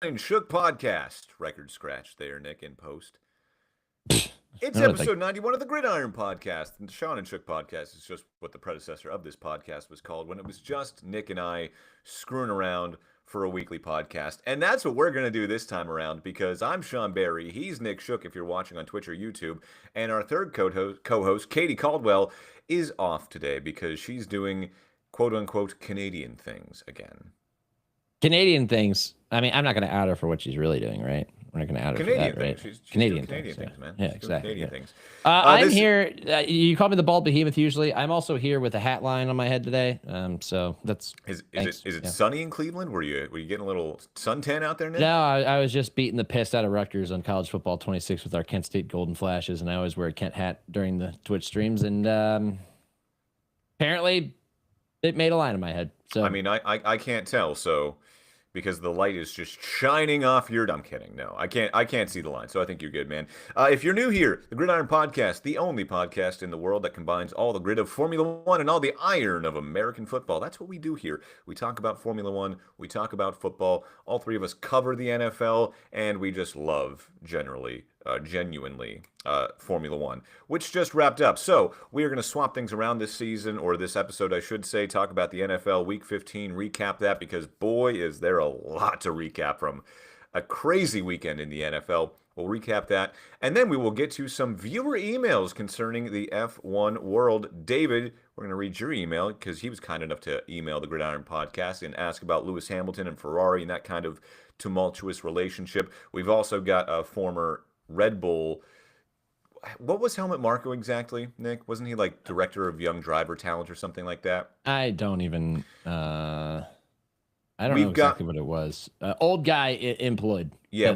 and Shook podcast. Record scratch there, Nick, in post. It's I don't think episode 91 of the Gridiron podcast. And the Sean and Shook podcast is just what the predecessor of this podcast was called when it was just Nick and I screwing around for a weekly podcast. And that's what we're going to do this time around because I'm Sean Barry. He's Nick Shook if you're watching on Twitch or YouTube. And our third co-host, Katie Caldwell, is off today because she's doing quote-unquote Canadian things again. Canadian things. I mean, I'm not going to out her for what she's really doing, right? We're not going to out her Canadian for that, things. right? She's Canadian things, yeah. man. Yeah, She's exactly. Canadian things. I'm here. You call me the bald behemoth usually. I'm also here with a hat line on my head today. So that's is it sunny in Cleveland? Were you getting a little suntan out there, Nick? No, I was just beating the piss out of Rutgers on College Football 26 with our Kent State Golden Flashes, and I always wear a Kent hat during the Twitch streams, and apparently it made a line on my head. So I mean, I can't tell. So because the light is just shining off your. I'm kidding. No, I can't see the line. So I think you're good, man. If you're new here, the Gridiron Podcast, the only podcast in the world that combines all the grit of Formula One and all the iron of American football. That's what we do here. We talk about Formula One. We talk about football. All three of us cover the NFL, and we just love genuinely Formula One, which just wrapped up. So we are going to swap things around this season, or this episode, I should say, talk about the NFL Week 15, recap that, because boy, is there a lot to recap from a crazy weekend in the NFL. We'll recap that, and then we will get to some viewer emails concerning the F1 world. David, we're going to read your email because he was kind enough to email the Gridiron Podcast and ask about Lewis Hamilton and Ferrari and that kind of tumultuous relationship. We've also got a former Red Bull. What was Helmut Marko exactly, Nick? Wasn't he like director of young driver talent or something like that? I don't even. I don't know exactly what it was. Old guy employed. Yeah,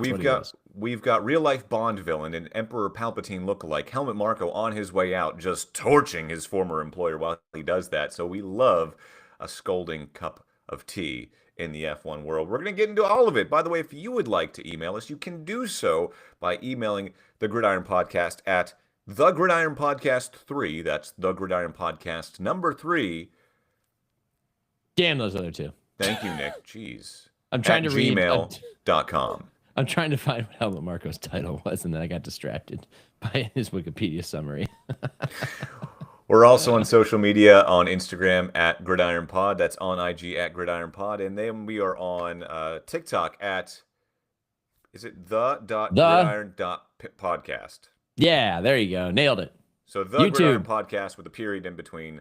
we've got real life Bond villain and Emperor Palpatine lookalike Helmut Marko on his way out, just torching his former employer while he does that. So we love a scolding cup of tea in the F1 world. We're going to get into all of it. By the way, if you would like to email us, you can do so by emailing the Gridiron Podcast at the Gridiron Podcast 3. That's the Gridiron Podcast number 3. Damn those other two. Thank you, Nick. Jeez. I'm trying to read gmail.com. I'm trying to find what Helmut Marko's title was, and then I got distracted by his Wikipedia summary. We're also on social media on Instagram at Gridiron Pod. That's on IG at Gridiron Pod. And then we are on TikTok at, is it the.gridiron.podcast? Yeah, there you go. Nailed it. So the YouTube. Gridiron Podcast with a period in between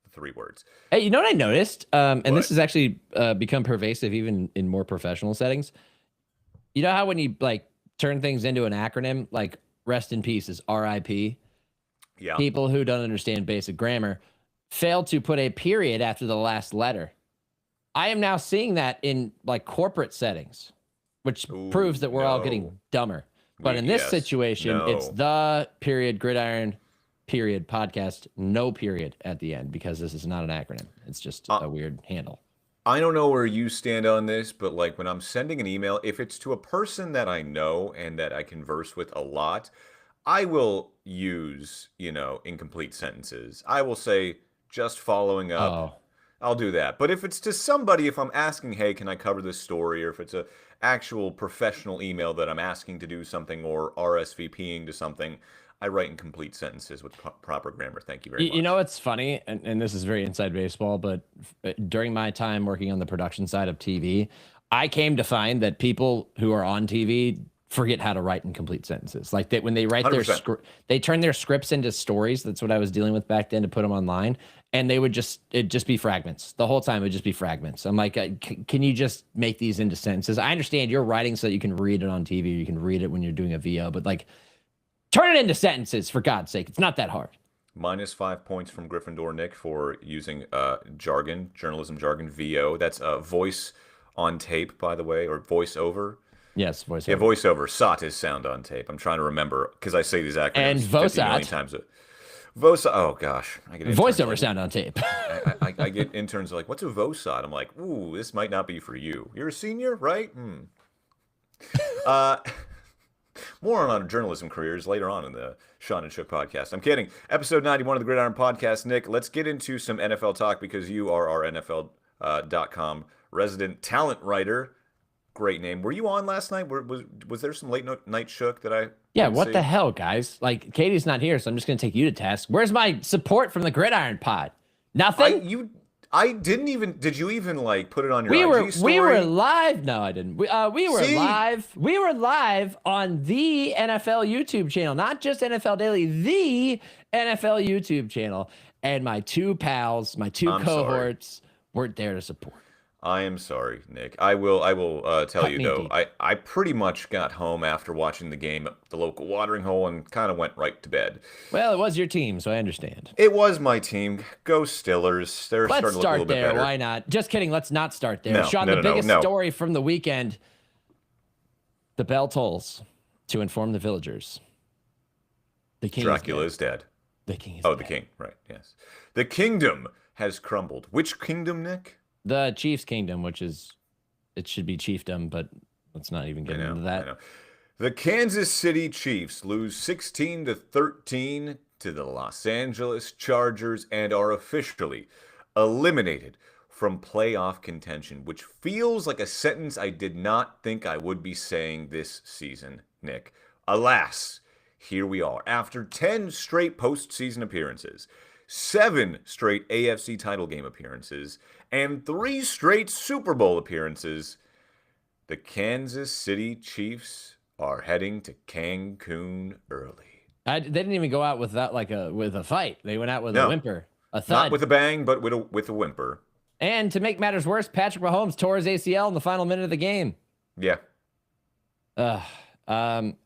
the 3 words. Hey, you know what I noticed? And this has actually become pervasive even in more professional settings. You know how when you like turn things into an acronym, like rest in peace is RIP? Yeah. People who don't understand basic grammar fail to put a period after the last letter. I am now seeing that in like corporate settings, which proves that we're all getting dumber. But in this situation, it's the period Gridiron period podcast, no period at the end, because this is not an acronym. It's just a weird handle. I don't know where you stand on this, but like when I'm sending an email, if it's to a person that I know and that I converse with a lot, I will use, incomplete sentences. I will say, just following up. Oh. I'll do that. But if it's to somebody, if I'm asking, hey, can I cover this story? Or if it's a actual professional email that I'm asking to do something or RSVPing to something, I write in complete sentences with proper grammar. Thank you very much. You know what's funny? And this is very inside baseball, but during my time working on the production side of TV, I came to find that people who are on TV forget how to write in complete sentences. Like that when they write 100%. Their script, they turn their scripts into stories. That's what I was dealing with back then to put them online. And it'd just be fragments. The whole time it'd just be fragments. I'm like, can you just make these into sentences? I understand you're writing so that you can read it on TV. You can read it when you're doing a VO, but like turn it into sentences for God's sake. It's not that hard. -5 points from Gryffindor Nick for using journalism jargon, VO. That's voice on tape, by the way, or voiceover. Yes, voiceover. Yeah, voiceover. SOT is sound on tape. I'm trying to remember because I say these acronyms and 50 million times. VOSOT. Oh gosh, I get voiceover sound on tape. I get interns like, "What's a VOSOT?" I'm like, "Ooh, this might not be for you. You're a senior, right?" More on our journalism careers later on in the Sean and Shook podcast. I'm kidding. Episode 91 of the Gridiron Podcast. Nick, let's get into some NFL talk because you are our NFL.com resident talent writer. great name. Were you on last night? Was there some night shook that I Yeah, didn't what see? the hell, guys? Like, Katie's not here, so I'm just gonna take you to task. Where's my support from the Gridiron Pod? Nothing. I didn't even. Did you even like put it on your We IG story? we were live. No, I didn't. We were See? live. We were live on the NFL YouTube channel, not just NFL Daily, the NFL YouTube channel. And my two pals, my two I'm sorry. cohorts, weren't there to support. I am sorry, Nick. I will tell Cut you me though. deep. I pretty much got home after watching the game at the local watering hole and kind of went right to bed. Well, it was your team, so I understand. It was my team. Go Stillers. They're Let's starting to look a little start bit there. better. Why not? Just kidding. Let's not start there. No, Sean, no, the no, biggest no. story from the weekend: the bell tolls to inform the villagers. The king Dracula is is dead. dead. The king is Oh, dead. the king. Right. Yes. The kingdom has crumbled. Which kingdom, Nick? The Chiefs' kingdom, which is, it should be chiefdom, but let's not even get into that. I know. The Kansas City Chiefs lose 16-13 to the Los Angeles Chargers and are officially eliminated from playoff contention, which feels like a sentence I did not think I would be saying this season, Nick. Alas, here we are. After 10 straight postseason appearances, 7 straight AFC title game appearances, and 3 straight Super Bowl appearances, the Kansas City Chiefs are heading to Cancun early. They didn't even go out with that with a fight. They went out with a whimper, a thud. Not with a bang, but with a whimper. And to make matters worse, Patrick Mahomes tore his ACL in the final minute of the game. Yeah. I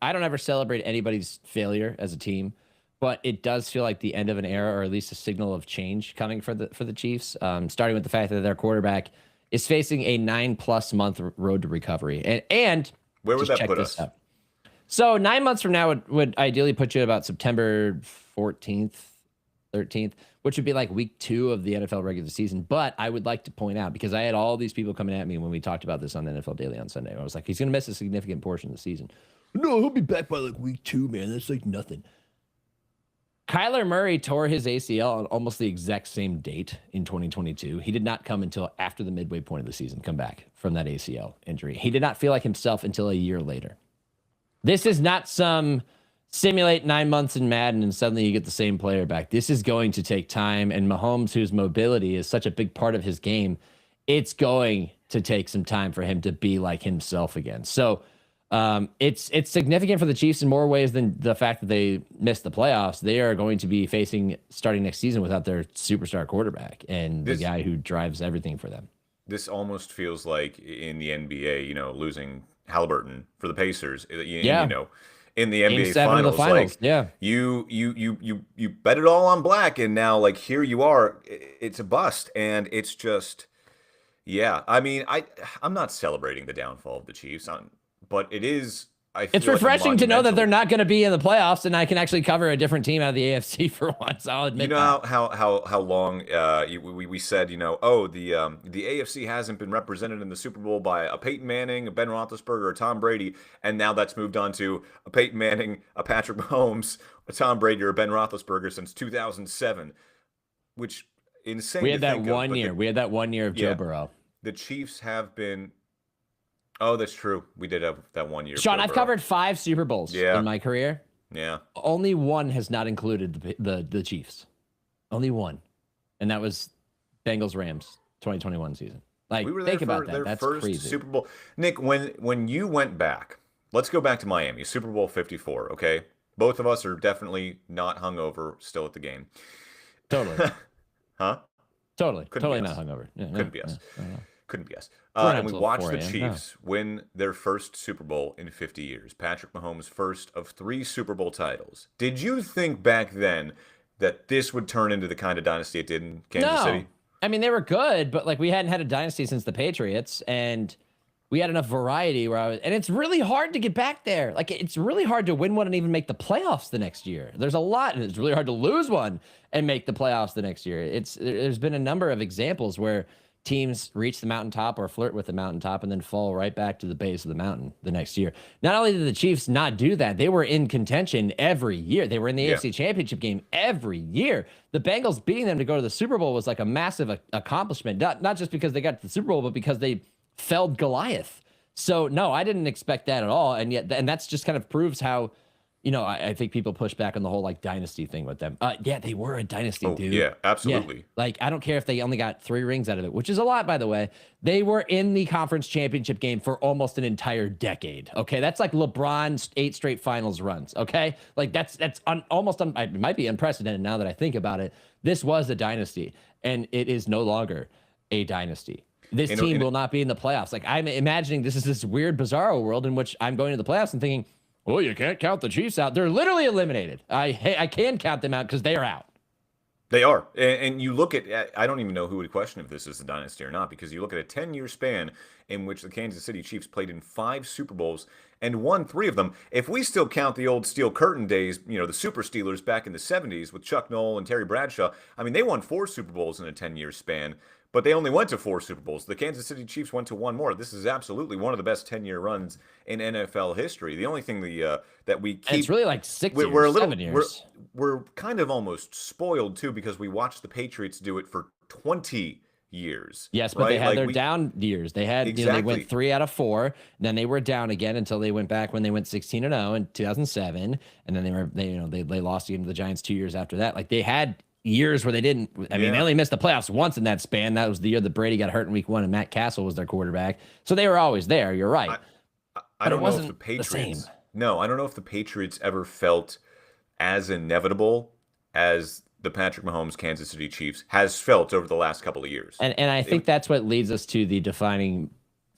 don't ever celebrate anybody's failure as a team, but it does feel like the end of an era, or at least a signal of change coming for the Chiefs. Starting with the fact that their quarterback is facing a 9+ month road to recovery, and Where would just that check put this us? out. So 9 months from now would ideally put you about September 14th, 13th, which would be like week 2 of the NFL regular season. But I would like to point out, because I had all these people coming at me when we talked about this on NFL Daily on Sunday. I was like, he's going to miss a significant portion of the season. No, he'll be back by like week 2, man. That's like nothing. Kyler Murray tore his ACL on almost the exact same date in 2022. He did not come until after the midway point of the season, come back from that ACL injury. He did not feel like himself until a year later. This is not some simulate 9 months in Madden and suddenly you get the same player back. This is going to take time. And Mahomes, whose mobility is such a big part of his game, it's going to take some time for him to be like himself again. So it's significant for the Chiefs in more ways than the fact that they missed the playoffs. They are going to be facing, starting next season, without their superstar quarterback and the guy who drives everything for them. This almost feels like in the NBA, losing Halliburton for the Pacers. Yeah. In the Game NBA 7 of the finals. like Yeah. you bet it all on black, and now like here you are, it's a bust, and it's just, yeah. I mean, I'm not celebrating the downfall of the Chiefs, but it is. It's refreshing to know that they're not going to be in the playoffs, and I can actually cover a different team out of the AFC for once. I'll admit. You know how long we said the AFC hasn't been represented in the Super Bowl by a Peyton Manning, a Ben Roethlisberger, or Tom Brady, and now that's moved on to a Peyton Manning, a Patrick Mahomes, a Tom Brady, or a Ben Roethlisberger since 2007, which insane. We had that think of, one year. We had that 1 year of Joe Burrow. The Chiefs have been. Oh, that's true. We did have that 1 year. Sean, I've covered 5 Super Bowls in my career. Yeah. Only one has not included the Chiefs. Only one. And that was Bengals Rams 2021 season. Like, we were think there about for that. their That's first crazy. Super Bowl. Nick, when you went back, let's go back to Miami, Super Bowl 54, okay? Both of us are definitely not hungover still at the game. Totally. Huh? Totally. Couldn't Totally be not us. hungover. Yeah, Couldn't be us. no. Couldn't be us. We're not And we until watched 4 the a.m., Chiefs win their first Super Bowl in 50 years. Patrick Mahomes' first of 3 Super Bowl titles. Did you think back then that this would turn into the kind of dynasty it did in Kansas City? I mean, they were good, but like we hadn't had a dynasty since the Patriots, and we had enough variety and it's really hard to get back there. Like, it's really hard to win one and even make the playoffs the next year. There's a lot, and it's really hard to lose one and make the playoffs the next year. There's been a number of examples where teams reach the mountaintop or flirt with the mountaintop and then fall right back to the base of the mountain the next year. Not only did the Chiefs not do that, they were in contention every year. They were in the AFC Championship game every year. The Bengals beating them to go to the Super Bowl was like a massive accomplishment, not just because they got to the Super Bowl, but because they felled Goliath. So no, I didn't expect that at all. And yet, and that's just kind of proves how, I think people push back on the whole like dynasty thing with them. Yeah, they were a dynasty, Oh, dude. yeah, Yeah. absolutely. Like, I don't care if they only got 3 rings out of it, which is a lot, by the way. They were in the conference championship game for almost an entire decade. Okay. That's like LeBron's 8 straight finals runs. Okay. Like, it might be unprecedented now that I think about it. This was a dynasty, and it is no longer a dynasty. This team will not be in the playoffs. Like, I'm imagining this is this weird, bizarro world in which I'm going to the playoffs and thinking, well, you can't count the Chiefs out. They're literally eliminated. I can count them out because they are out. They are. And you look at, I don't even know who would question if this is a dynasty or not, because you look at a 10-year span in which the Kansas City Chiefs played in 5 Super Bowls and won 3 of them. If we still count the old Steel Curtain days, the Super Steelers back in the 70s with Chuck Noll and Terry Bradshaw, I mean, they won 4 Super Bowls in a 10-year span, but they only went to 4 Super Bowls. The Kansas City Chiefs went to 1 more. This is absolutely one of the best 10-year runs in NFL history. The only thing that we keep... And it's really like 6 years, we're a little, 7 years. We're kind of almost spoiled, too, because we watched the Patriots do it for 20 years. Yes, but right? they had their down years. They had, exactly. They went 3 out of 4. Then they were down again until they went back when they went 16-0 in 2007. And then they lost again to the Giants 2 years after that. Like, they had years where they didn't. I mean, they only missed the playoffs once in that span. That was the year that Brady got hurt in week 1 and Matt Castle was their quarterback. So they were always there. You're right. I don't know if the Patriots. No, I don't know if the Patriots ever felt as inevitable as the Patrick Mahomes Kansas City Chiefs has felt over the last couple of years. And I think that's what leads us to the defining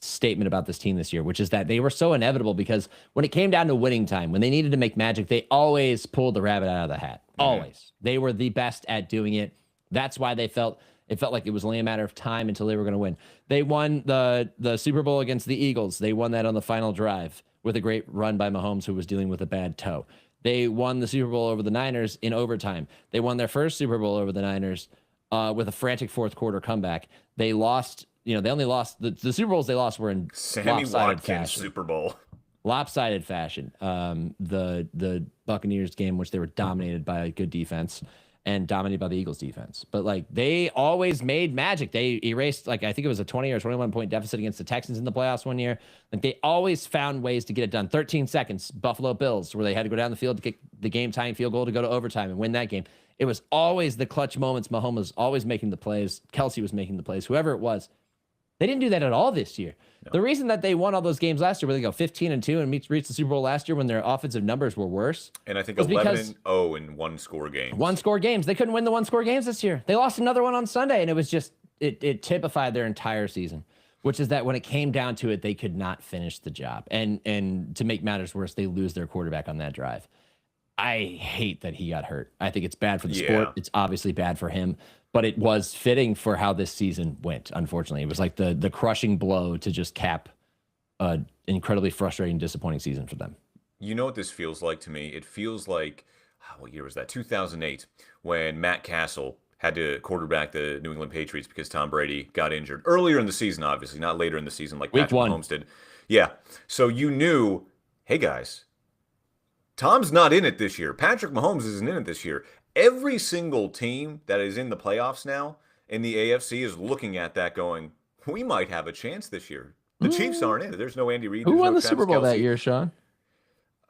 statement about this team this year, which is that they were so inevitable because when it came down to winning time, when they needed to make magic, they always pulled the rabbit out of the hat. Always. They were the best at doing it. That's why it felt like it was only a matter of time until they were going to win. They won the Super Bowl against the Eagles. They won that on the final drive with a great run by Mahomes, who was dealing with a bad toe. They won the Super Bowl over the Niners in overtime. They won their first Super Bowl over the Niners with a frantic fourth quarter comeback. They lost, they only lost the Super Bowls they lost were in Sammy Watkins Super Bowl. Lopsided fashion. The Buccaneers game, which they were dominated by a good defense and dominated by the Eagles defense. But like, they always made magic. They erased, like, I think it was a 20 or 21 point deficit against the Texans in the playoffs one year. Like, they always found ways to get it done. 13 seconds, Buffalo Bills, where they had to go down the field to kick the game tying field goal to go to overtime and win that game. It was always the clutch moments. Mahomes was always making the plays. Kelsey was making the plays, whoever it was. They didn't do that at all this year. No. The reason that they won all those games last year, where they go 15-2 and reached the Super Bowl last year when their offensive numbers were worse. And I think 11-0 in one-score games. One-score games. They couldn't win the one-score games this year. They lost another one on Sunday, and it was just, it typified their entire season, which is that when it came down to it, they could not finish the job. And to make matters worse, they lose their quarterback on that drive. I hate that he got hurt. I think it's bad for the sport. It's obviously bad for him. But it was fitting for how this season went, unfortunately. It was like the crushing blow to just cap an incredibly frustrating, disappointing season for them. You know what this feels like to me? It feels like, what year was that? 2008, when Matt Castle had to quarterback the New England Patriots because Tom Brady got injured. Earlier in the season, obviously, not later in the season like Patrick Mahomes did. Yeah, so you knew, hey guys, Tom's not in it this year. Patrick Mahomes isn't in it this year. Every single team that is in the playoffs now in the AFC is looking at that going, we might have a chance this year. The Chiefs aren't in it. There's no Andy Reid. Who won the Super Bowl that year, Sean?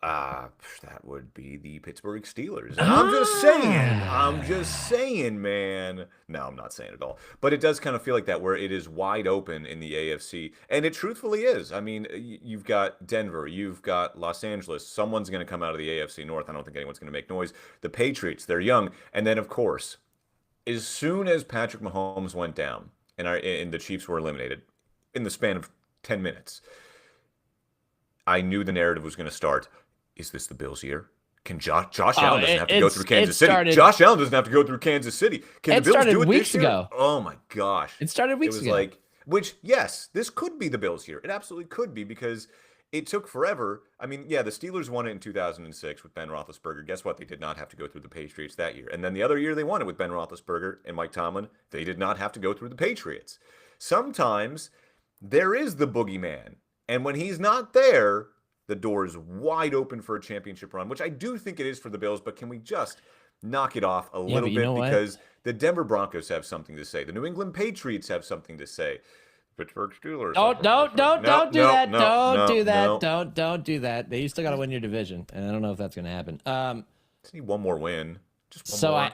That would be the Pittsburgh Steelers. And I'm just saying, man. No, I'm not saying it all. But it does kind of feel like that, where it is wide open in the AFC. And it truthfully is. I mean, you've got Denver. You've got Los Angeles. Someone's going to come out of the AFC North. I don't think anyone's going to make noise. The Patriots, they're young. And then, of course, as soon as Patrick Mahomes went down and the Chiefs were eliminated in the span of 10 minutes, I knew the narrative was going to start. Is this the Bills' year? Can Josh Allen doesn't have to go through Kansas City? Josh Allen doesn't have to go through Kansas City. Can the Bills do it this year? Ago. Oh my gosh! It started weeks ago. Yes, this could be the Bills' year. It absolutely could be, because it took forever. I mean, yeah, the Steelers won it in 2006 with Ben Roethlisberger. Guess what? They did not have to go through the Patriots that year. And then the other year they won it with Ben Roethlisberger and Mike Tomlin. They did not have to go through the Patriots. Sometimes there is the boogeyman, and when he's not there, the door is wide open for a championship run, which I do think it is for the Bills. But can we just knock it off a little bit? Because the Denver Broncos have something to say. The New England Patriots have something to say. Pittsburgh Steelers. Don't do No, that. no, Don't no, do that. no. Don't do that. You still got to win your division, and I don't know if that's going to happen. Just need one more win. Just one So more.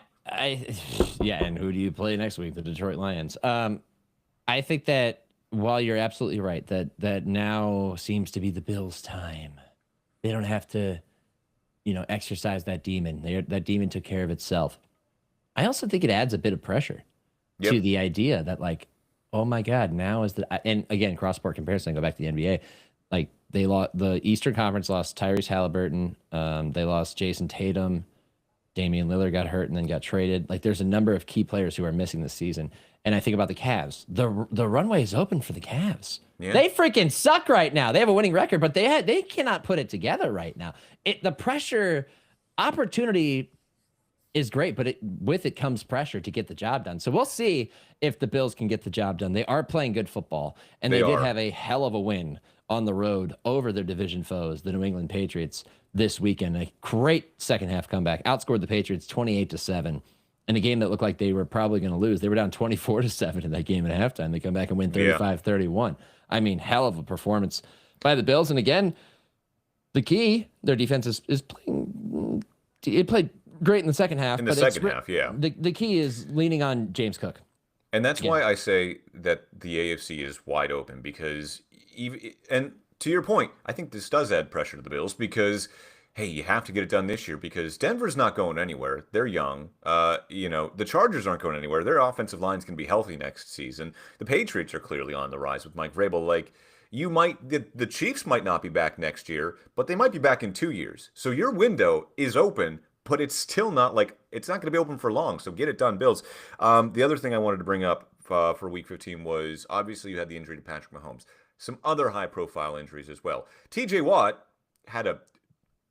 yeah. And who do you play next week? The Detroit Lions. I think that while you're absolutely right, that now seems to be the Bills' time. They don't have to, exercise that demon. That demon took care of itself. I also think it adds a bit of pressure Yep. to the idea that, like, oh my God, now is the, and again, cross sport comparison, go back to the NBA. Like, they lost, the Eastern Conference lost Tyrese Halliburton. They lost Jason Tatum. Damian Lillard got hurt and then got traded. Like, there's a number of key players who are missing this season. And I think about the Cavs. The runway is open for the Cavs. Yeah. They freaking suck right now. They have a winning record, but they cannot put it together right now. The pressure, opportunity is great, but with it comes pressure to get the job done. So we'll see if the Bills can get the job done. They are playing good football, and they did have a hell of a win on the road over their division foes, the New England Patriots, this weekend. A great second half comeback, outscored the Patriots 28-7 in a game that looked like they were probably going to lose. They were down 24-7 in that game at halftime. They come back and win 35-31. I mean, hell of a performance by the Bills. And again, the key, their defense is playing. It played great in the second half. In the second half, yeah. The key is leaning on James Cook. And that's why I say that the AFC is wide open, because and to your point, I think this does add pressure to the Bills because, hey, you have to get it done this year because Denver's not going anywhere. They're young. The Chargers aren't going anywhere. Their offensive line's going to be healthy next season. The Patriots are clearly on the rise with Mike Vrabel. Like, the Chiefs might not be back next year, but they might be back in 2 years. So your window is open, but it's still not it's not going to be open for long. So get it done, Bills. The other thing I wanted to bring up for Week 15 was obviously you had the injury to Patrick Mahomes. Some other high-profile injuries as well. T.J. Watt had a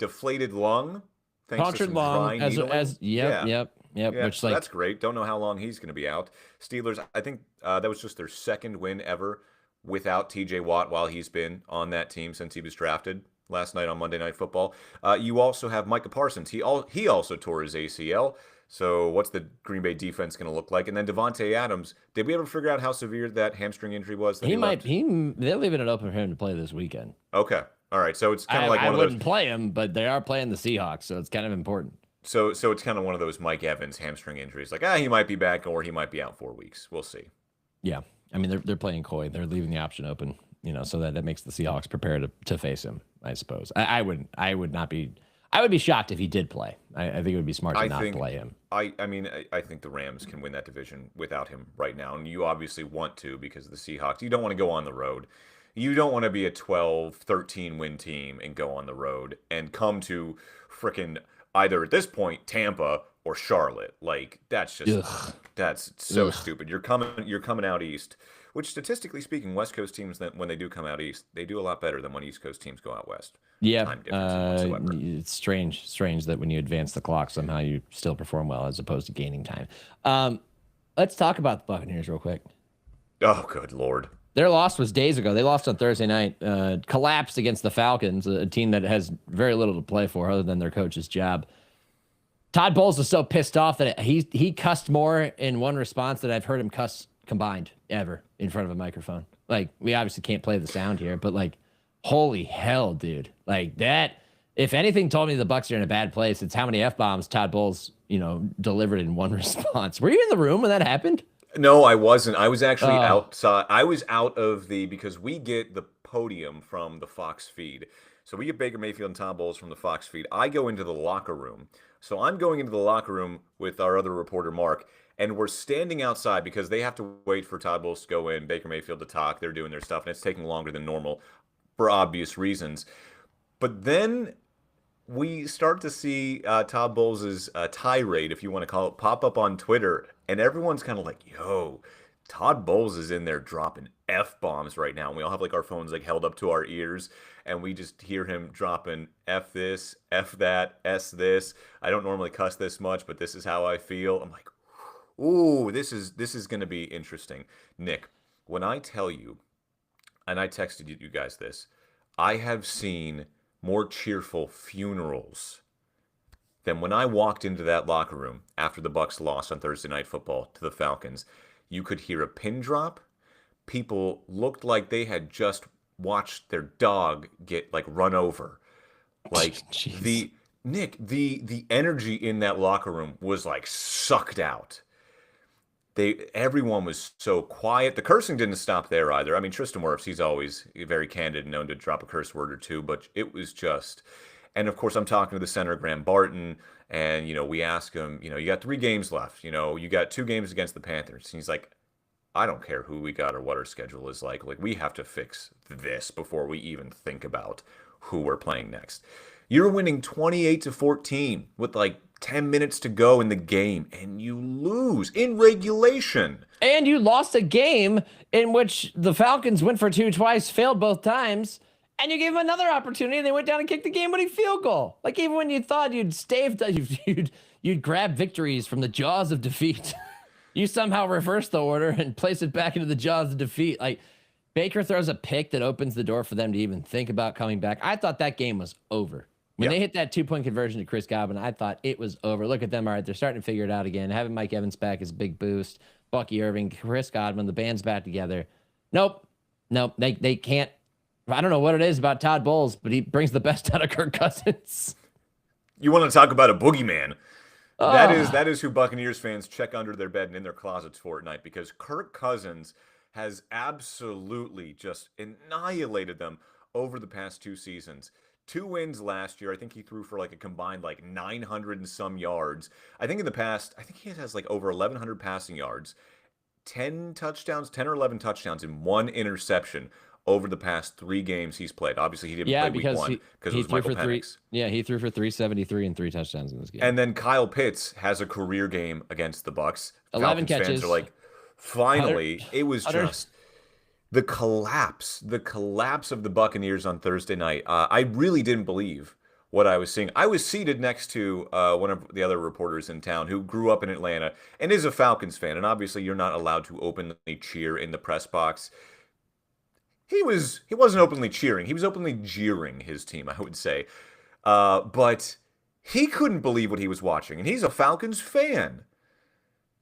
deflated lung, thanks to some dry needling. Yep. Which, that's great. Don't know how long he's going to be out. Steelers, I think that was just their second win ever without T.J. Watt while he's been on that team since he was drafted last night on Monday Night Football. You also have Micah Parsons. He also tore his ACL. So what's the Green Bay defense going to look like? And then Devontae Adams, did we ever figure out how severe that hamstring injury was? They're leaving it open for him to play this weekend. Okay. All right. So it's kind of like one of those. I wouldn't play him, but they are playing the Seahawks, so it's kind of important. So it's kind of one of those Mike Evans hamstring injuries. Like, he might be back or he might be out 4 weeks. We'll see. Yeah. I mean, they're playing coy. They're leaving the option open, so that makes the Seahawks prepare to face him, I suppose. I would be shocked if he did play. I think it would be smart to not play him. I think the Rams can win that division without him right now. And you obviously want to because of the Seahawks. You don't want to go on the road. You don't want to be a 12, 13 win team and go on the road and come to frickin' either at this point Tampa or Charlotte. Like, that's so stupid. You're coming out east, which statistically speaking, West Coast teams, that when they do come out east, they do a lot better than when East Coast teams go out west. Yeah, it's strange that when you advance the clock, somehow you still perform well as opposed to gaining time. Let's talk about the Buccaneers real quick. Oh, good Lord. Their loss was days ago. They lost on Thursday night, collapsed against the Falcons, a team that has very little to play for other than their coach's job. Todd Bowles was so pissed off that he cussed more in one response than I've heard him cuss combined ever in front of a microphone. Like, we obviously can't play the sound here, but like, holy hell, dude. Like, that, if anything told me the Bucs are in a bad place, it's how many F-bombs Todd Bowles, delivered in one response. Were you in the room when that happened? No, I wasn't. I was actually outside. I was out of because we get the podium from the Fox feed. So we get Baker Mayfield and Todd Bowles from the Fox feed. I go into the locker room. So I'm going into the locker room with our other reporter, Mark, and we're standing outside because they have to wait for Todd Bowles to go in, Baker Mayfield to talk. They're doing their stuff, and it's taking longer than normal for obvious reasons. But then we start to see Todd Bowles' tirade, if you want to call it, pop up on Twitter, and everyone's kind of like, yo, Todd Bowles is in there dropping F-bombs right now. And we all have our phones held up to our ears, and we just hear him dropping F this, F that, S this. I don't normally cuss this much, but this is how I feel. I'm like, ooh, this is going to be interesting. Nick, when I tell you, and I texted you guys this, I have seen more cheerful funerals than when I walked into that locker room after the Bucs lost on Thursday Night Football to the Falcons. You could hear a pin drop. people looked like they had just watched their dog get like run over. Like Jeez. the Nick, the energy in that locker room was like sucked out. Everyone was so quiet. The cursing didn't stop there either. I mean, Tristan Wirfs, he's always very candid and known to drop a curse word or two, but it was just, and of course I'm talking to the center, Graham Barton, and we ask him, you got 3 games left, you got 2 games against the Panthers. And he's like, I don't care who we got or what our schedule is like. Like, we have to fix this before we even think about who we're playing next. You're winning 28-14 with like 10 minutes to go in the game, and you lose in regulation. And you lost a game in which the Falcons went for 2 twice, failed both times, and you gave them another opportunity, and they went down and kicked the game-winning field goal. Like, even when you thought you'd staved, you'd grab victories from the jaws of defeat, you somehow reverse the order and place it back into the jaws of defeat. Like, Baker throws a pick that opens the door for them to even think about coming back. I thought that game was over. When they hit that 2-point conversion to Chris Godwin, I thought it was over. Look at them. All right, they're starting to figure it out again. Having Mike Evans back is a big boost. Bucky Irving, Chris Godwin, the band's back together. Nope. They can't. I don't know what it is about Todd Bowles, but he brings the best out of Kirk Cousins. You want to talk about a boogeyman. That is who Buccaneers fans check under their bed and in their closets for at night, because Kirk Cousins has absolutely just annihilated them over the past 2 seasons. 2 wins last year. I think he threw for like a combined like 900 and some yards. I think in the past, I think he has like over 1,100 passing yards, 10 or 11 touchdowns, and 1 interception over the past 3 games he's played. Obviously, he didn't play week 1 because it was Michael Penix. He threw for 373 and 3 touchdowns in this game. And then Kyle Pitts has a career game against the Bucs. 11 Falcons catches. Fans are like, finally, it was just the collapse of the Buccaneers on Thursday night. I really didn't believe what I was seeing. I was seated next to one of the other reporters in town who grew up in Atlanta and is a Falcons fan. And obviously, you're not allowed to openly cheer in the press box. He wasn't openly cheering. He was openly jeering his team, I would say. But he couldn't believe what he was watching, and he's a Falcons fan.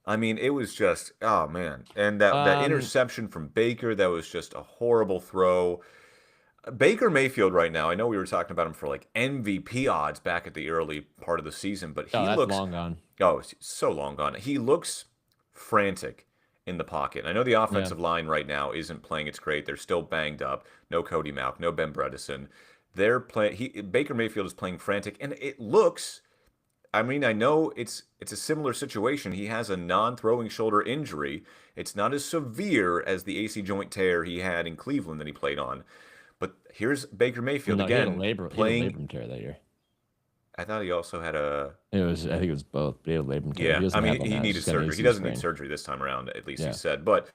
I mean, it was just, oh man. And that interception from Baker, that was just a horrible throw. Baker Mayfield right now, I know we were talking about him for like MVP odds back at the early part of the season, but he looks long gone. Oh, it's so long gone. He looks frantic in the pocket. I know the offensive line right now isn't playing its great. They're still banged up. No Cody Mauch, no Ben Bredesen. Baker Mayfield is playing frantic, and it looks, I mean, I know it's a similar situation. He has a non-throwing shoulder injury. It's not as severe as the AC joint tear he had in Cleveland that he played on. But here's Baker Mayfield again playing. He had a labrum tear that year. I thought he also had a. I think it was both. But he had a labrum tear. Yeah, I mean, he needed surgery. He doesn't need surgery this time around, at least he said. But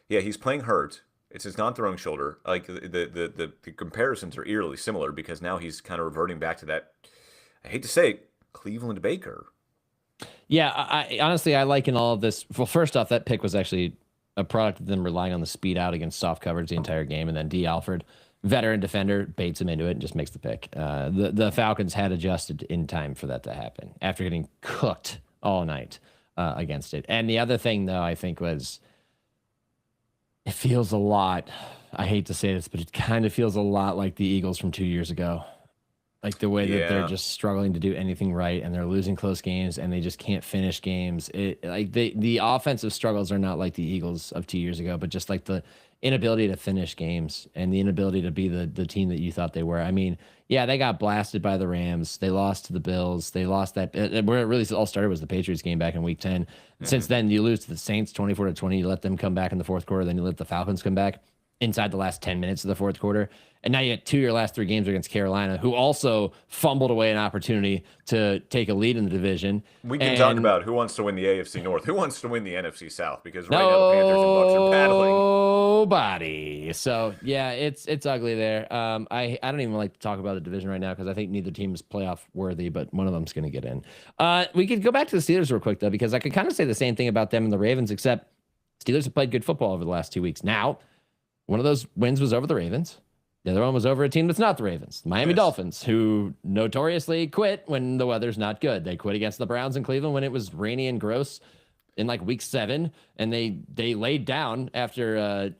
yeah, he's playing hurt. It's his non-throwing shoulder. Like the comparisons are eerily similar, because now he's kind of reverting back to that. I hate to say it, Cleveland Baker. Yeah, I honestly, I liken all of this. Well, first off, that pick was actually a product of them relying on the speed out against soft coverage the entire game, and then D. Alford, veteran defender, baits him into it and just makes the pick. The Falcons had adjusted in time for that to happen after getting cooked all night against it. And the other thing, though, I think was, it feels a lot. I hate to say this, but it kind of feels a lot like the Eagles from 2 years ago. Like the way that they're just struggling to do anything right, and they're losing close games, and they just can't finish games. The offensive struggles are not like the Eagles of 2 years ago, but just like the inability to finish games and the inability to be the team that you thought they were. I mean, yeah, they got blasted by the Rams. They lost to the Bills. They lost that. Where it really all started was the Patriots game back in Week 10. Mm-hmm. Since then, you lose to the Saints 24-20. You let them come back in the fourth quarter. Then you let the Falcons come back inside the last 10 minutes of the fourth quarter. And now you had 2 of your last 3 games against Carolina, who also fumbled away an opportunity to take a lead in the division. We can talk about who wants to win the AFC North, who wants to win the NFC South, because right now the Panthers and Bucs are battling. Nobody. So yeah, it's ugly there. I don't even like to talk about the division right now, because I think neither team is playoff worthy, but one of them's going to get in. We could go back to the Steelers real quick though, because I could kind of say the same thing about them and the Ravens, except Steelers have played good football over the last 2 weeks. Now, one of those wins was over the Ravens. The other one was over a team that's not the Ravens, the Miami Dolphins, who notoriously quit when the weather's not good. They quit against the Browns in Cleveland when it was rainy and gross. in like week 7, and they laid down after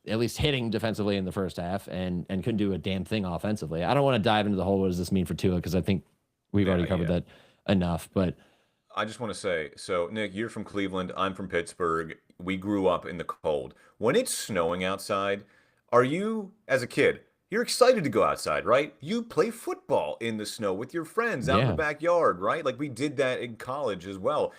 at least hitting defensively in the first half and couldn't do a damn thing offensively. I don't want to dive into the whole what does this mean for Tua because I think we've already covered that enough. But I just want to say, so Nick, you're from Cleveland, I'm from Pittsburgh. We grew up in the cold. When it's snowing outside, are you, as a kid, you're excited to go outside, right? You play football in the snow with your friends out in the yeah, backyard, right? Like we did that in college as well.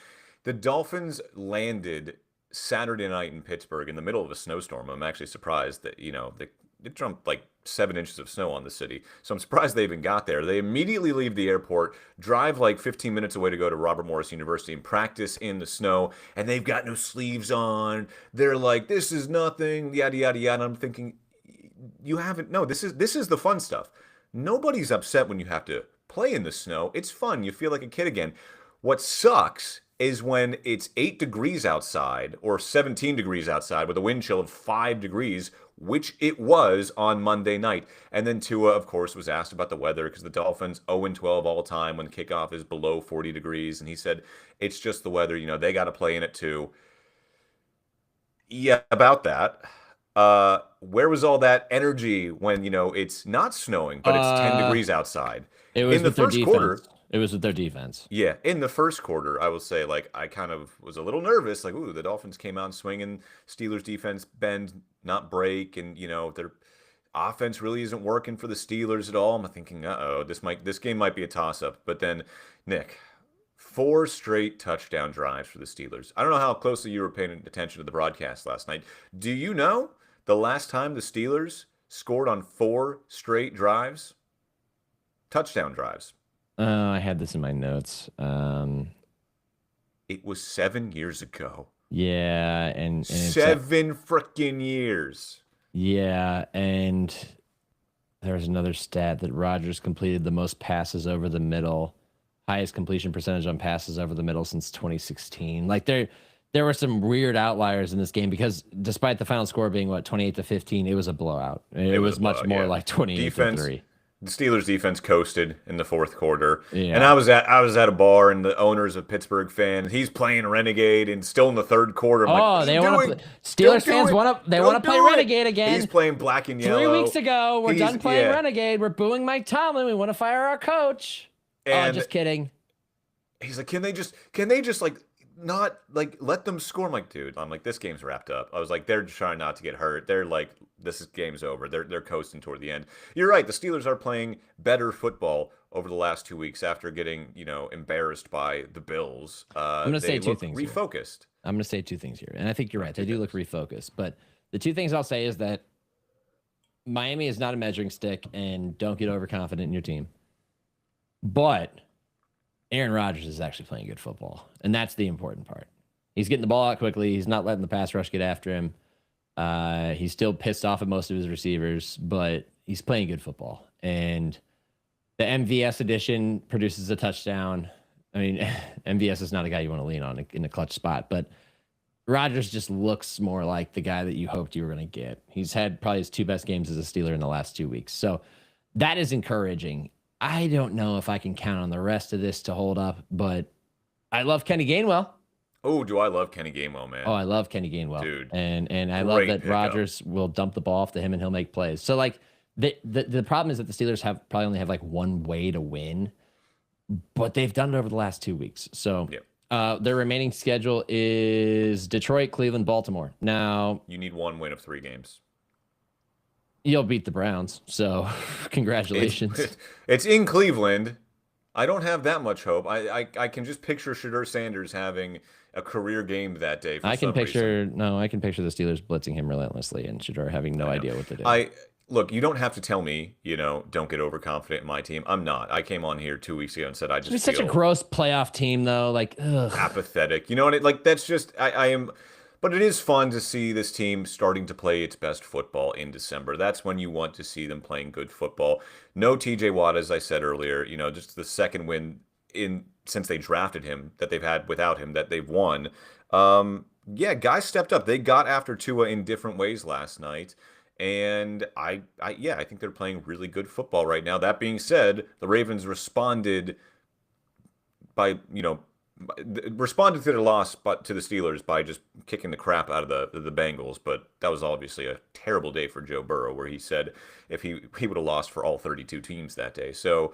The Dolphins landed Saturday night in Pittsburgh in the middle of a snowstorm. I'm actually surprised that, they dumped like 7 inches of snow on the city. So I'm surprised they even got there. They immediately leave the airport, drive like 15 minutes away to go to Robert Morris University and practice in the snow. And they've got no sleeves on. They're like, this is nothing, yada, yada, yada. And I'm thinking, you haven't, no, this is the fun stuff. Nobody's upset when you have to play in the snow. It's fun. You feel like a kid again. What sucks is when it's 8 degrees outside or 17 degrees outside with a wind chill of 5 degrees, which it was on Monday night. And then Tua, of course, was asked about the weather because the Dolphins 0-12 all time when kickoff is below 40 degrees. And he said, it's just the weather. They got to play in it too. Yeah, about that. Where was all that energy when, it's not snowing, but it's 10 degrees outside? it was In the with their first defense. quarter, It was with their defense. yeah, in the first quarter, I will say, like, I kind of was a little nervous. Like, ooh, the Dolphins came out swinging. Steelers defense bend, not break, and their offense really isn't working for the Steelers at all. I'm thinking, uh-oh, this game might be a toss-up. But then, Nick, 4 straight touchdown drives for the Steelers. I don't know how closely you were paying attention to the broadcast last night. Do you know the last time the Steelers scored on 4 straight drives? Touchdown drives. I had this in my notes. It was 7 years ago. Yeah, and it's 7 freaking years. yeah, and there's another stat that Rodgers completed the most passes over the middle, highest completion percentage on passes over the middle since 2016. Like there were some weird outliers in this game because despite the final score being what 28-15, it was a blowout. It was was a much blowout, more yeah. like 28 to Defense, 3. the Steelers defense coasted in the fourth quarter. And Yeah. I was at a bar and the owner's a Pittsburgh fan. He's playing Renegade and still in the third quarter. I'm like, Oh, what are they you want doing? to. Don't Steelers do fans it. want to. They Don't want to play do it. Renegade again. He's playing black and 3 yellow. weeks ago, we're He's- done playing yeah. Renegade. We're booing Mike Tomlin. We want to fire our coach. Oh, And just kidding. he's like, can they just like not like let them score? I'm like, dude, this game's wrapped up. I was like, they're trying not to get hurt. They're like, game's over. They're coasting toward the end. You're right. The Steelers are playing better football over the last 2 weeks after getting, embarrassed by the Bills. I'm going to say they two look things here. refocused. I'm going to say 2 things here. And I think you're right. They Two do look things. refocused. But the 2 things I'll say is that Miami is not a measuring stick and don't get overconfident in your team. But Aaron Rodgers is actually playing good football. And that's the important part. He's getting the ball out quickly. He's not letting the pass rush get after him. He's still pissed off at most of his receivers, but he's playing good football. And the MVS edition produces a touchdown. I mean, MVS is not a guy you want to lean on in a clutch spot, but Rodgers just looks more like the guy that you hoped you were going to get. He's had probably his 2 best games as a Steeler in the last 2 weeks. So that is encouraging. I don't know if I can count on the rest of this to hold up, but I love Kenny Gainwell. Oh, do I love Kenny Gainwell, man. Oh, I love Kenny Gainwell. Dude, And I love great that pickup. Rodgers will dump the ball off to him and he'll make plays. So like the problem is that the Steelers probably only have like one way to win, but they've done it over the last 2 weeks. So Yep. their remaining schedule is Detroit, Cleveland, Baltimore. Now You need 1 win of 3 games. you'll beat the Browns. So congratulations. It's in Cleveland. I don't have that much hope. I can just picture Shadur Sanders having a career game that day for I can some picture reason. no, I can picture the Steelers blitzing him relentlessly and Shador having no idea what to do. Look, you don't have to tell me, don't get overconfident in my team. I'm not. I came on here 2 weeks ago and said I just It's such a feel gross playoff team though. Like, ugh. apathetic. You know what? Like that's just I am. But it is fun to see this team starting to play its best football in December. That's when you want to see them playing good football. No TJ Watt, as I said earlier. Just the second win in since they drafted him that they've had without him that they've won. Yeah, guys stepped up. They got after Tua in different ways last night. And I think they're playing really good football right now. That being said, the Ravens responded by, responded to their loss, but to the Steelers by just kicking the crap out of the Bengals. But that was obviously a terrible day for Joe Burrow, where he said if he would have lost for all 32 teams that day. So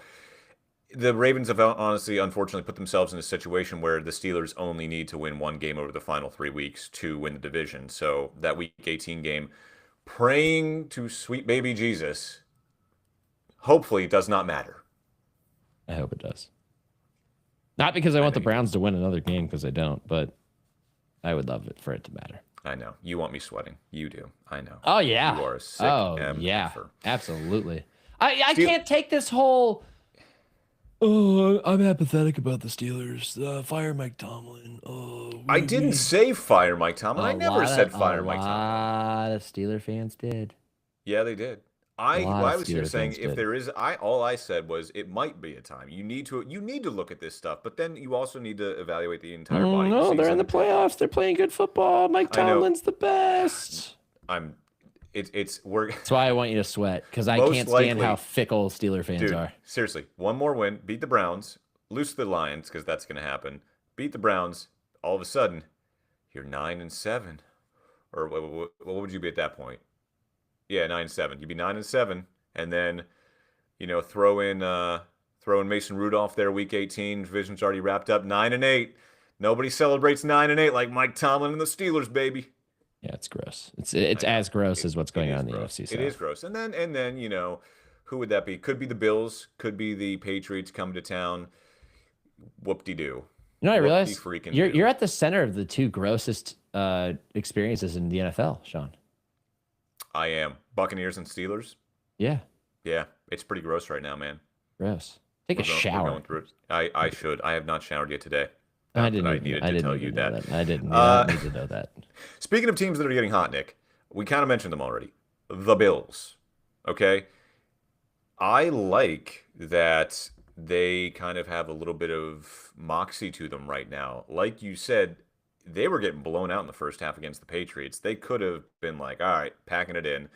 the Ravens have honestly, unfortunately, put themselves in a situation where the Steelers only need to win one game over the final 3 weeks to win the division. So that Week 18 game, praying to sweet baby Jesus, hopefully does not matter. I hope it does. Not because I want the Browns to win another game, because I don't, but I would love it for it to matter. I know. You want me sweating. You do. I know. Oh, yeah. You are a sick yeah. MFer. Absolutely. I can't take this whole... Oh, I'm apathetic about the Steelers. Fire Mike Tomlin. Oh, I didn't say fire Mike Tomlin. I never said fire Mike Tomlin. A lot of Steeler fans did. Yeah, they did. I was here saying if did. there is, all I said was it might be a time. You need to look at this stuff, but then you also need to evaluate the entire body. No, they're in the playoffs. They're playing good football. Mike Tomlin's the best. That's why I want you to sweat, because I can't stand how fickle Steeler fans are. Seriously, one more win, beat the Browns, lose to the Lions, because that's going to happen. Beat the Browns. All of a sudden, you're 9-7, or what would you be at that point? Yeah, 9-7. You'd be 9-7, and then, throw in Mason Rudolph there, Week 18. Division's already wrapped up. 9-8. Nobody celebrates 9-8 like Mike Tomlin and the Steelers, baby. Yeah, it's gross. It's as gross as what's going on in the NFC South. It is gross. And then who would that be? Could be the Bills. Could be the Patriots coming to town. Whoop-de-doo. I realize you're at the center of the two grossest experiences in the NFL, Sean. I am. Buccaneers and Steelers. Yeah. Yeah, it's pretty gross right now, man. Gross. Take a shower. We're going through it. I should. I have not showered yet today. I didn't need to tell you that. I didn't need to know that. Speaking of teams that are getting hot, Nick, we kind of mentioned them already. The Bills. Okay? I like that they kind of have a little bit of moxie to them right now. Like you said, they were getting blown out in the first half against the Patriots. They could have been like, all right, packing it in.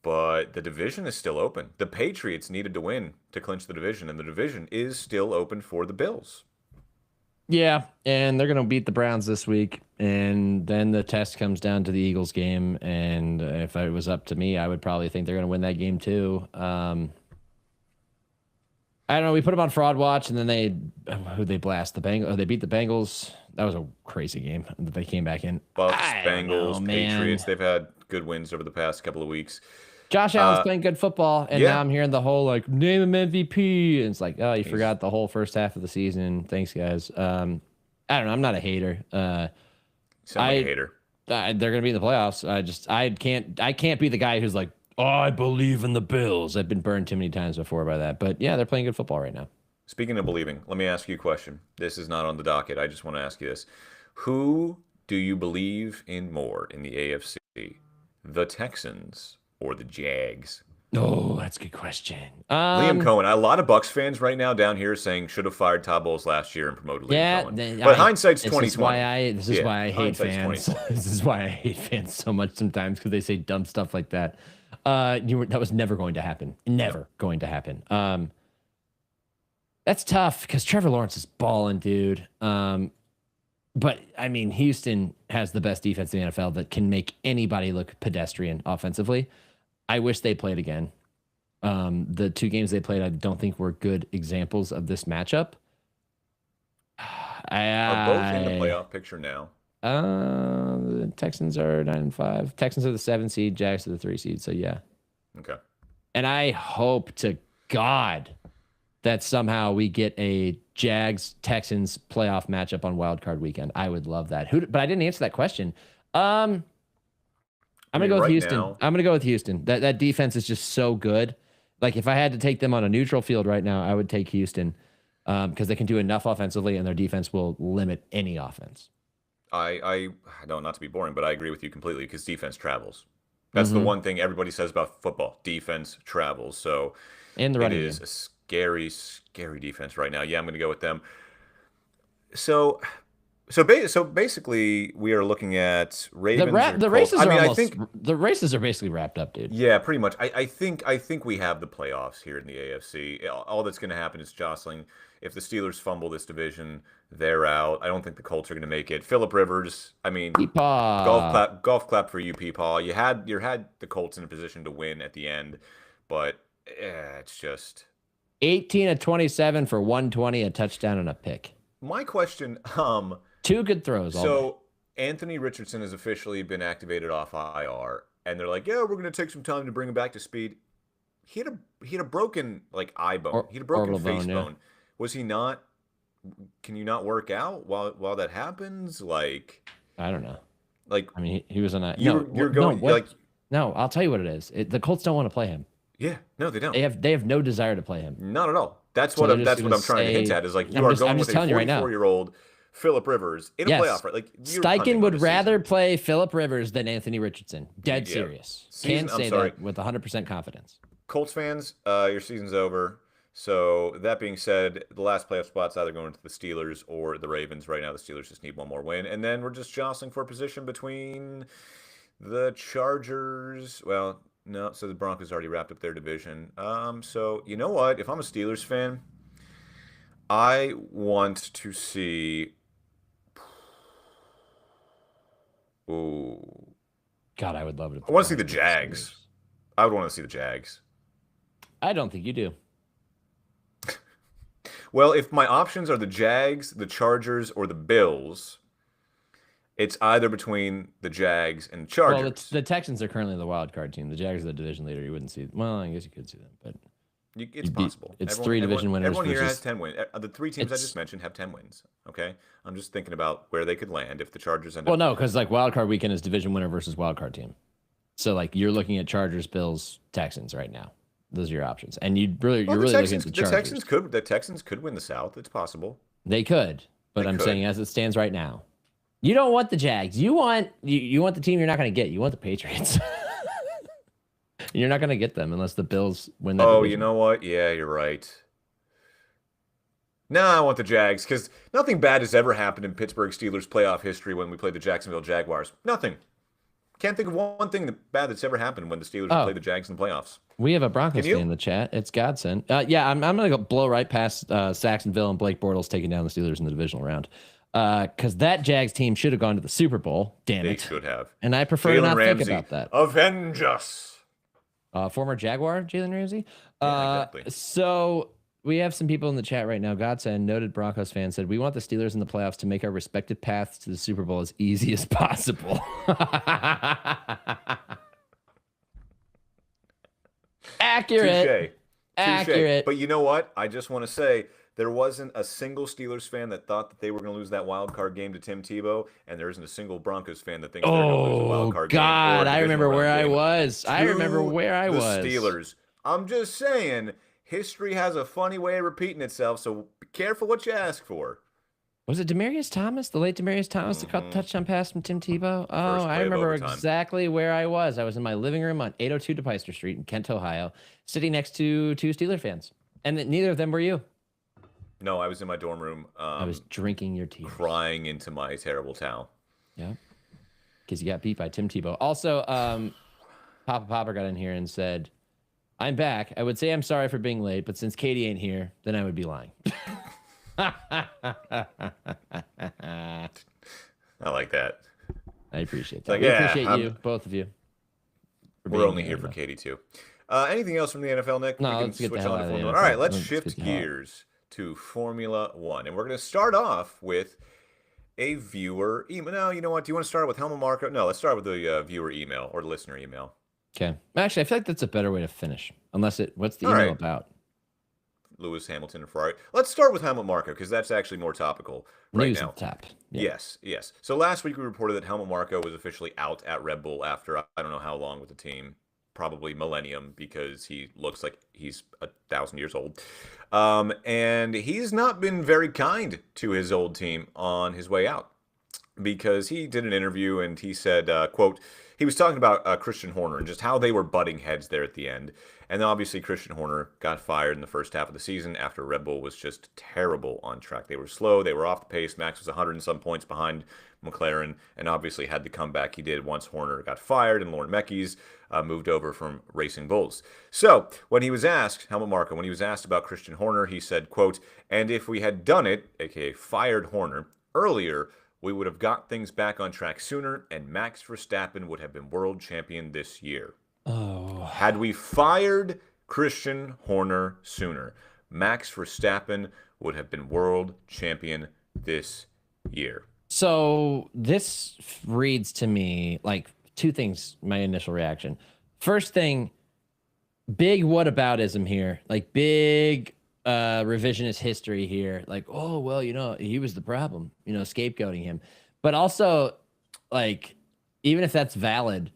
But the division is still open. The Patriots needed to win to clinch the division, and the division is still open for the Bills. Yeah, and they're going to beat the Browns this week, and then the test comes down to the Eagles game, and if it was up to me, I would probably think they're going to win that game too. I don't know. We put them on fraud watch, and then they blast the Bengals. They beat the Bengals. That was a crazy game that they came back in. Bucks, Bengals, Patriots. They've had good wins over the past couple of weeks. Josh Allen's playing good football, and now I'm hearing the whole name him MVP, and it's like, oh, you forgot the whole first half of the season. Thanks, guys. I don't know. I'm not a hater. Sound like a hater. They're gonna be in the playoffs. I can't be the guy who's like, oh, I believe in the Bills. I've been burned too many times before by that. But yeah, they're playing good football right now. Speaking of believing, let me ask you a question. This is not on the docket. I just want to ask you this: who do you believe in more in the AFC, the Texans or the Jags? Oh, that's a good question. Liam Cohen. A lot of Bucs fans right now down here saying should have fired Todd Bowles last year and promoted Liam Cohen. But hindsight's 2020. This is why I hate fans. This is why I hate fans so much sometimes, because they say dumb stuff like that. That was never going to happen. Never going to happen. That's tough because Trevor Lawrence is balling, dude. But I mean, Houston has the best defense in the NFL that can make anybody look pedestrian offensively. I wish they played again. The two games they played, I don't think were good examples of this matchup. Are both in the playoff picture now? The Texans are 9-5. Texans are the 7 seed. Jags are the 3 seed. So yeah. Okay. And I hope to God that somehow we get a Jags-Texans playoff matchup on Wild Card Weekend. I would love that. But I didn't answer that question. I'm gonna go with Houston. I'm gonna go with Houston. That defense is just so good. Like if I had to take them on a neutral field right now, I would take Houston because they can do enough offensively, and their defense will limit any offense. I don't, not to be boring, but I agree with you completely because defense travels. That's the one thing everybody says about football. Defense travels. So and the running game. A scary, scary defense right now. Yeah, I'm going to go with them. So So basically, we are looking at Ravens or The Colts. races I are mean, I almost think the races are basically wrapped up, dude. yeah, pretty much. I think we have the playoffs here in the AFC. All that's going to happen is jostling. If the Steelers fumble this division, they're out. I don't think the Colts are going to make it. Philip Rivers, I mean, Peepaw. golf clap for you, Paul. You had the Colts in a position to win at the end, but it's just 18 of 27 for 120, a touchdown and a pick. my question. Two good throws. All day. So Anthony Richardson has officially been activated off IR, and they're like, "Yeah, we're going to take some time to bring him back to speed." He had a broken like eye bone. He had a broken orbital face bone, bone. Was he not? Can you not work out while that happens? I don't know. Like I mean, he was on a you're going like no. I'll tell you what it is. The Colts don't want to play him. yeah, no, they don't. They have no desire to play him. Not at all. That's So what they're I'm, just that's what gonna I'm trying to hint say- at is like you I'm are just- going I'm with just a telling you right now. 44-year-old Philip Rivers in a Yes. playoff, right? Like you're punting Steichen on would the rather season. play Philip Rivers than Anthony Richardson. Dead Yeah. serious. Season- Can I'm say sorry. that with 100% confidence. Colts fans, your season's over. So that being said, the last playoff spot's either going to the Steelers or the Ravens. Right now, the Steelers just need one more win, and then we're just jostling for a position between the Chargers. Well, no, so the Broncos already wrapped up their division. So you know what? If I'm a Steelers fan, I want to see. Ooh, God, I would love it. I want to see the Jags. I would want to see the Jags. I don't think you do. Well, if my options are the Jags, the Chargers, or the Bills, it's either between the Jags and the Well, Chargers. the Texans are currently the wild card team. The Jags are the division leader. You wouldn't see. Well, I guess you could see them, but It's you'd be- possible. it's three division winners Everyone here has versus- 10 wins. The three teams I It's- just mentioned have 10 wins. Okay, I'm just thinking about where they could land if the Chargers end well, up. no, because like wild card weekend is division winner versus wild card team. So like you're looking at Chargers, Bills, Texans right now. Those are your options, and you're really Well, looking at the the Chargers. Texans could win the South. It's possible. They could, but They I'm could. saying as it stands right now, you don't want the Jags. You want the team you're not going to get. You want the Patriots. You're not going to get them unless the Bills win that. Oh, division. you know what? Yeah, you're right. No, I want the Jags because nothing bad has ever happened in Pittsburgh Steelers playoff history when we played the Jacksonville Jaguars. Nothing. Can't think of one thing bad that's ever happened when the Steelers Oh. played the Jags in the playoffs. We have a Broncos Can you? fan in the chat. It's Godson. Yeah, I'm going to go blow right past Saxonville and Blake Bortles taking down the Steelers in the divisional round. Because that Jags team should have gone to the Super Bowl. Damn They it. should have. And I prefer to Jalen not Ramsey, think about that. avenge us. Former Jaguar, Jalen Ramsey. Yeah, exactly. So we have some people in the chat right now. Godson, noted Broncos fan, said, "We want the Steelers in the playoffs to make our respective paths to the Super Bowl as easy as possible." Accurate. Touche. Accurate. But you know what? I just want to say there wasn't a single Steelers fan that thought that they were going to lose that wild card game to Tim Tebow, and there isn't a single Broncos fan that thinks they're going to lose a Oh, wild card game. or a God. I divisional remember round where I game was. I remember to where I the was. Steelers. I'm just saying, history has a funny way of repeating itself, so be careful what you ask for. Was it Demarius Thomas, the late Demarius Thomas, that caught the touchdown pass from Tim Tebow? Oh, Mm-hmm. First I play of remember overtime. exactly where I was. I was in my living room on 802 DePeister Street in Kent, Ohio, sitting next to two Steeler fans. And neither of them were you. No, I was in my dorm room I was drinking your tea. crying into my terrible towel. Yeah. Because you got beat by Tim Tebow. Also, Papa Popper got in here and said, "I'm back. I would say I'm sorry for being late, but since Katie ain't here, then I would be lying." I like that. I appreciate that. Like, We yeah, appreciate I'm- you, both of you. for We're being only here for though. Katie too. Anything else from the NFL, Nick? No, We can let's get the switch hell on to out of the Formula NFL. One. All right, let's Let's shift get the hell out. gears to Formula One, and we're going to start off with a viewer email. No, you know what? Do you want to start with Helmut Marko? No, let's start with the viewer email or the listener email. Okay. Actually, I feel like that's a better way to finish. What's the All email right. about? Lewis Hamilton and Ferrari. Let's start with Helmut Marko because that's actually more topical right News now. at the top. Yeah. Yes. So last week we reported that Helmut Marko was officially out at Red Bull after I don't know how long with the team, probably millennium because he looks like he's 1,000 years old. And he's not been very kind to his old team on his way out because he did an interview and he said, quote, he was talking about Christian Horner and just how they were butting heads there at the end. And then obviously Christian Horner got fired in the first half of the season after Red Bull was just terrible on track. They were slow, they were off the pace. Max was 100 and some points behind McLaren, and obviously had the comeback he did once Horner got fired and Lauren Mekies moved over from Racing Bulls. So when he was asked, Helmut Marko, when he was asked about Christian Horner, he said, quote, "And if we had done it, aka fired Horner, earlier, we would have got things back on track sooner, and Max Verstappen would have been world champion this year." Oh, Had we fired Christian Horner sooner, Max Verstappen would have been world champion this year. so this reads to me like two things. My initial reaction. First thing, big whataboutism here, like big revisionist history here. Like, oh well, he was the problem. Scapegoating him, but also like even if that's valid,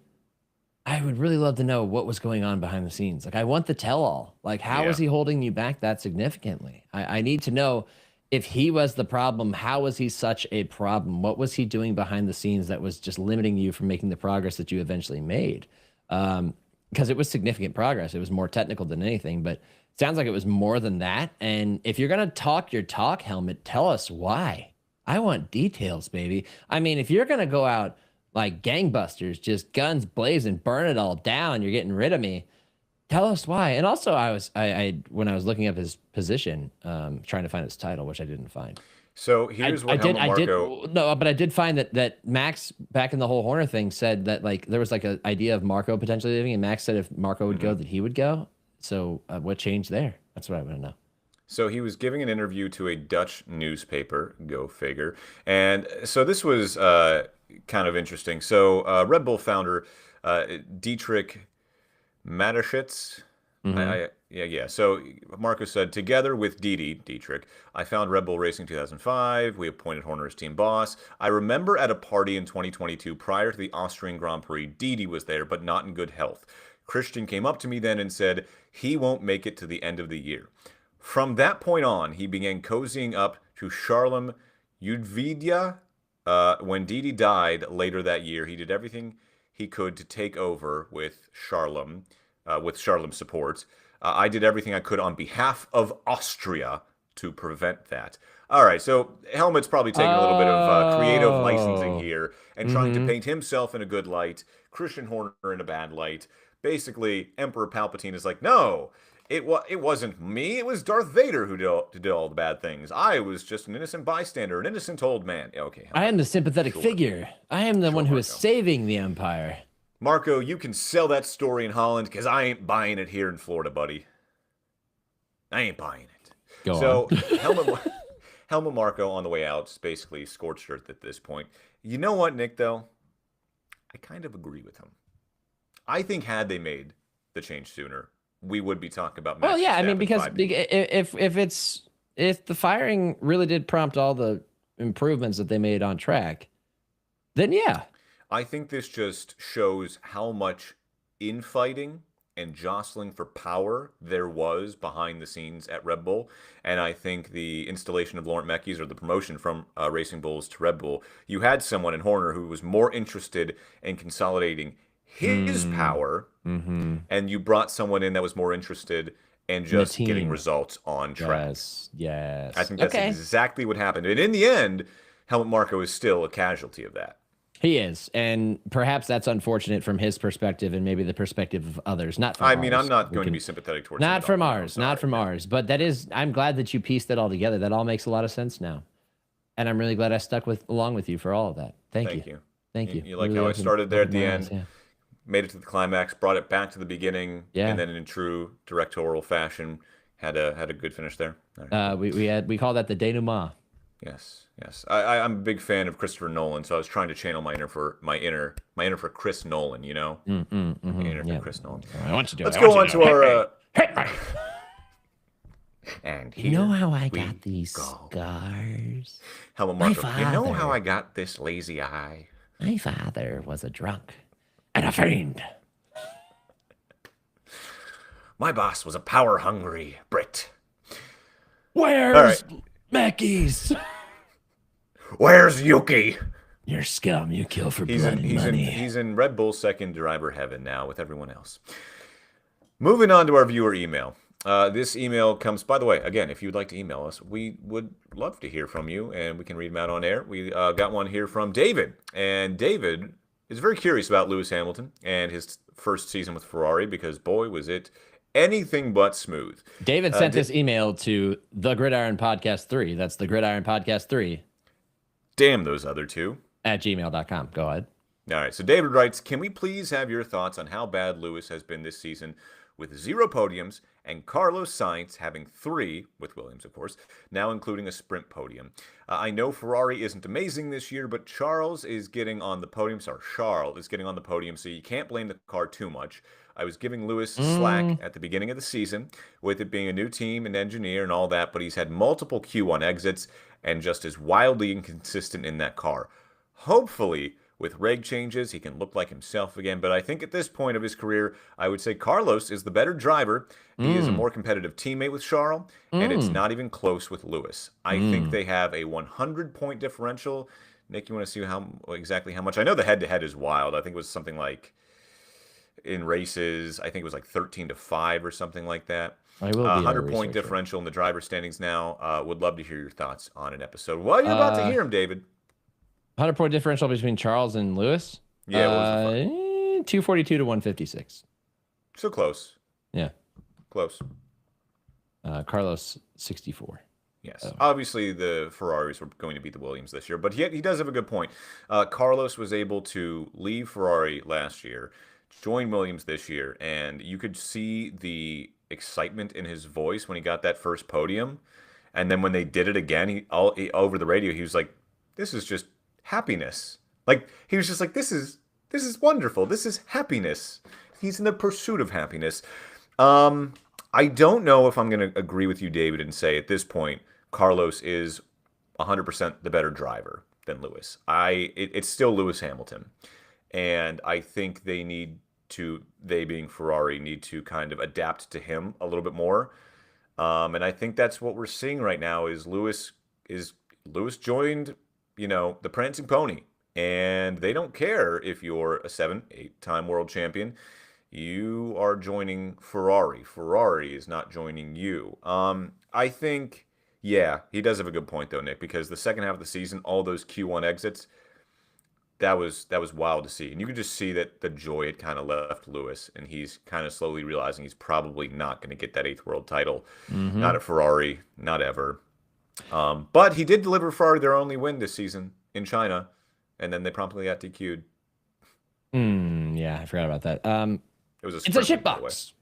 I would really love to know what was going on behind the scenes. Like, I want the tell-all. Like, how was he holding you back that significantly? I need to know if he was the problem. How was he such a problem? What was he doing behind the scenes that was just limiting you from making the progress that you eventually made? Because it was significant progress. It was more technical than anything, but it sounds like it was more than that. And if you're going to talk your talk, Helmut, tell us why. I want details, baby. I mean, if you're going to go out like gangbusters, just guns blazing, burn it all down, you're getting rid of me, tell us why. And also I when I was looking up his position, trying to find his title, which I didn't find. So here's what I did find that Max, back in the whole Horner thing, said that like there was like an idea of Marco potentially leaving, and Max said if Marco would go, that he would go. So what changed there? That's what I want to know. So he was giving an interview to a Dutch newspaper, go figure. And so this was kind of interesting. So Red Bull founder Dietrich Mateschitz. Yeah. So Marco said, "Together with Dietrich, I found Red Bull Racing 2005. We appointed Horner as team boss. I remember at a party in 2022 prior to the Austrian Grand Prix, Didi was there, but not in good health. Christian came up to me then and said, he won't make it to the end of the year. From that point on, he began cozying up to Charlem Udvidya. When Didi died later that year, he did everything he could to take over with Charlem, with Charlem's support. I did everything I could on behalf of Austria to prevent that." All right, so Helmut's probably taking a little bit of creative licensing here and trying to paint himself in a good light, Christian Horner in a bad light. Basically, Emperor Palpatine is like, no, it wasn't me. It was Darth Vader who did all the bad things. I was just an innocent bystander, an innocent old man. Okay. I am the sympathetic figure. I am the one who is saving the Empire. Marco, you can sell that story in Holland because I ain't buying it here in Florida, buddy. I ain't buying it. Go on. Helmut Marko on the way out is basically scorched earth at this point. You know what, Nick, though? I kind of agree with him. I think had they made the change sooner, we would be talking about Max Well, yeah, I mean, Verstappen because if the firing really did prompt all the improvements that they made on track, then yeah. I think this just shows how much infighting and jostling for power there was behind the scenes at Red Bull. And I think the installation of Laurent Mekies, or the promotion from Racing Bulls to Red Bull, you had someone in Horner who was more interested in consolidating his power, and you brought someone in that was more interested in just getting results on track. Yes. I think that's exactly what happened. And in the end, Helmut Marko is still a casualty of that. He is, and perhaps that's unfortunate from his perspective and maybe the perspective of others. Not from I mean, I'm not going to be sympathetic towards not from ours, sorry, not from ours. But that is, I'm glad that you pieced it all together. That all makes a lot of sense now, and I'm really glad I stuck along with you for all of that. Thank you. You like how I started there at the end, made it to the climax, brought it back to the beginning, and then in true directorial fashion, had a good finish there. Right. We call that the denouement. Yes. I'm a big fan of Christopher Nolan, so I was trying to channel my inner for Chris Nolan. You know, for Chris Nolan. I want you to. Let's go on to our. And here you know how I got these scars? Helmut Marko. You know how I got this lazy eye? My father was a drunk and a fiend. My boss was a power-hungry Brit. Where's Mekies? Where's Yuki? You're scum. You kill for blood and money. He's in Red Bull second driver heaven now with everyone else. Moving on to our viewer email. This email comes, by the way, again, if you'd like to email us, we would love to hear from you, and we can read them out on air. We got one here from David, and David is very curious about Lewis Hamilton and his first season with Ferrari because, boy, was it anything but smooth. David sent this email to the Gridiron Podcast 3. That's the Gridiron Podcast 3. Damn those other two. At gmail.com. Go ahead. All right. So David writes, can we please have your thoughts on how bad Lewis has been this season with 0 podiums and Carlos Sainz having 3, with Williams, of course, now including a sprint podium. I know Ferrari isn't amazing this year, but Charles is getting on the podium. Sorry, Charles is getting on the podium, so you can't blame the car too much. I was giving Lewis slack at the beginning of the season with it being a new team and engineer and all that, but he's had multiple Q1 exits and just is wildly inconsistent in that car. Hopefully, with reg changes, he can look like himself again. But I think at this point of his career, I would say Carlos is the better driver. He is a more competitive teammate with Charles, and it's not even close with Lewis. I think they have a 100-point differential. Nick, you want to see exactly how much? I know the head-to-head is wild. I think it was something like, in races, I think it was like 13-5 or something like that. 100-point differential in the driver standings now. Would love to hear your thoughts on an episode. Well, you're about to hear him, David. 100-point differential between Charles and Lewis? Yeah, what was the 242 to 156. So close. Yeah. Close. Carlos, 64. Yes. Obviously, the Ferraris were going to beat the Williams this year, but he does have a good point. Carlos was able to leave Ferrari last year, join Williams this year, and you could see the excitement in his voice when he got that first podium. And then when they did it again, over the radio, he was like, this is just happiness. Like, he was just like, this is wonderful. This is happiness. He's in the pursuit of happiness. I don't know if I'm going to agree with you, David, and say at this point, Carlos is 100% the better driver than Lewis. It's still Lewis Hamilton. And I think they being Ferrari, need to kind of adapt to him a little bit more. And I think that's what we're seeing right now is Lewis joined, the prancing pony, and they don't care if you're a 7-8-time world champion. You are joining Ferrari. Ferrari is not joining you. I think, yeah, he does have a good point though, Nick, because the second half of the season, all those Q1 exits, that was wild to see. And you could just see that the joy had kind of left Lewis, and he's kind of slowly realizing he's probably not going to get that 8th world title. Not at Ferrari, not ever. But he did deliver Ferrari their only win this season in China, and then they promptly got DQ'd. Yeah, I forgot about that. It's a shitbox.